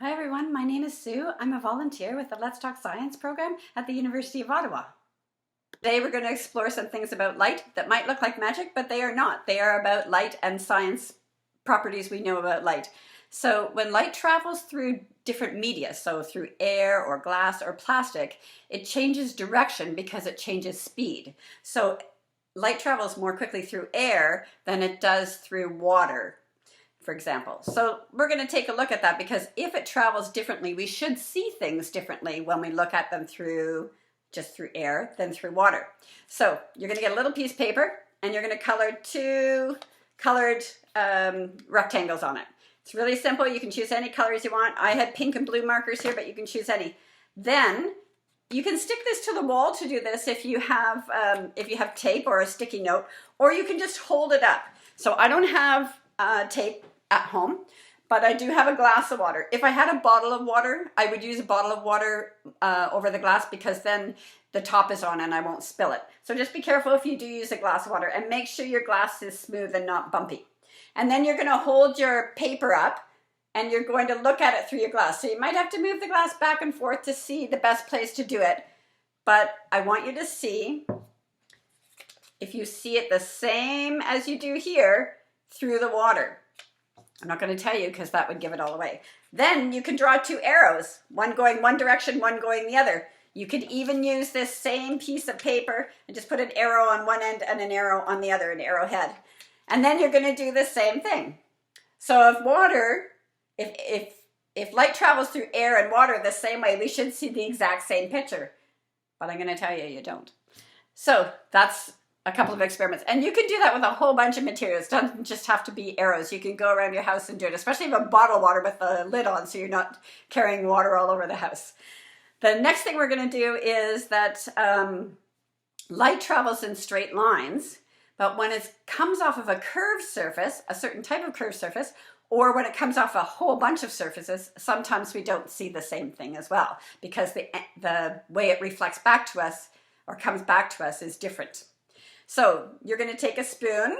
Hi everyone, my name is Sue. I'm a volunteer with the Let's Talk Science program at the University of Ottawa. Today we're going to explore some things about light that might look like magic, but they are not. They are about light and science properties we know about light. So when light travels through different media, so through air or glass or plastic, it changes direction because it changes speed. So light travels more quickly through air than it does through water, for example. So we're going to take a look at that because if it travels differently, we should see things differently when we look at them just through air than through water. So you're going to get a little piece of paper and you're going to color two colored rectangles on it. It's really simple. You can choose any colors you want. I had pink and blue markers here, but you can choose any. Then you can stick this to the wall to do this if you have tape or a sticky note, or you can just hold it up. So I don't have tape at home, but I do have a glass of water. If I had a bottle of water, I would use a bottle of water over the glass because then the top is on and I won't spill it. So just be careful if you do use a glass of water and make sure your glass is smooth and not bumpy. And then you're going to hold your paper up and you're going to look at it through your glass. So you might have to move the glass back and forth to see the best place to do it. But I want you to see, if you see it the same as you do here, through the water. I'm not going to tell you because that would give it all away. Then you can draw two arrows, one going one direction, one going the other. You could even use this same piece of paper and just put an arrow on one end and an arrow on the other, an arrowhead. And then you're going to do the same thing. So if light travels through air and water the same way, we should see the exact same picture. But I'm going to tell you, you don't. So that's a couple of experiments. And you can do that with a whole bunch of materials. It doesn't just have to be arrows. You can go around your house and do it, especially if you have bottled water with the lid on so you're not carrying water all over the house. The next thing we're going to do is that light travels in straight lines, but when it comes off of a curved surface, a certain type of curved surface, or when it comes off a whole bunch of surfaces, sometimes we don't see the same thing as well because the way it reflects back to us or comes back to us is different. So you're going to take a spoon,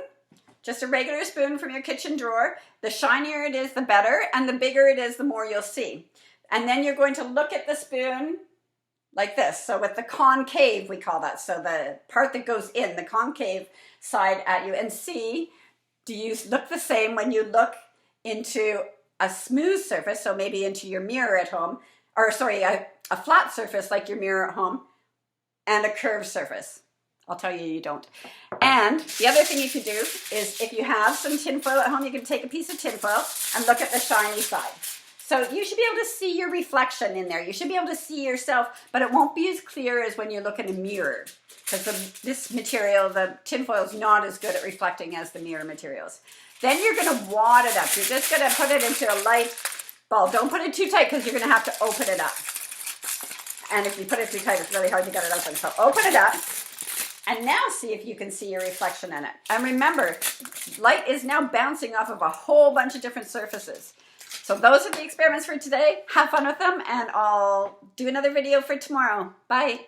just a regular spoon from your kitchen drawer. The shinier it is, the better, and the bigger it is, the more you'll see. And then you're going to look at the spoon like this. So with the concave, we call that. So the part that goes in, the concave side at you, and see, do you look the same when you look into a smooth surface, so maybe into your mirror at home, or sorry, a flat surface like your mirror at home, and a curved surface? I'll tell you, you don't. And the other thing you could do is if you have some tinfoil at home, you can take a piece of tinfoil and look at the shiny side. So you should be able to see your reflection in there. You should be able to see yourself, but it won't be as clear as when you look in a mirror because this material, the tinfoil, is not as good at reflecting as the mirror materials. Then you're going to wad it up. You're just going to put it into a light ball. Don't put it too tight because you're going to have to open it up. And if you put it too tight, it's really hard to get it open. So open it up. And now see if you can see your reflection in it. And remember, light is now bouncing off of a whole bunch of different surfaces. So those are the experiments for today. Have fun with them, and I'll do another video for tomorrow. Bye.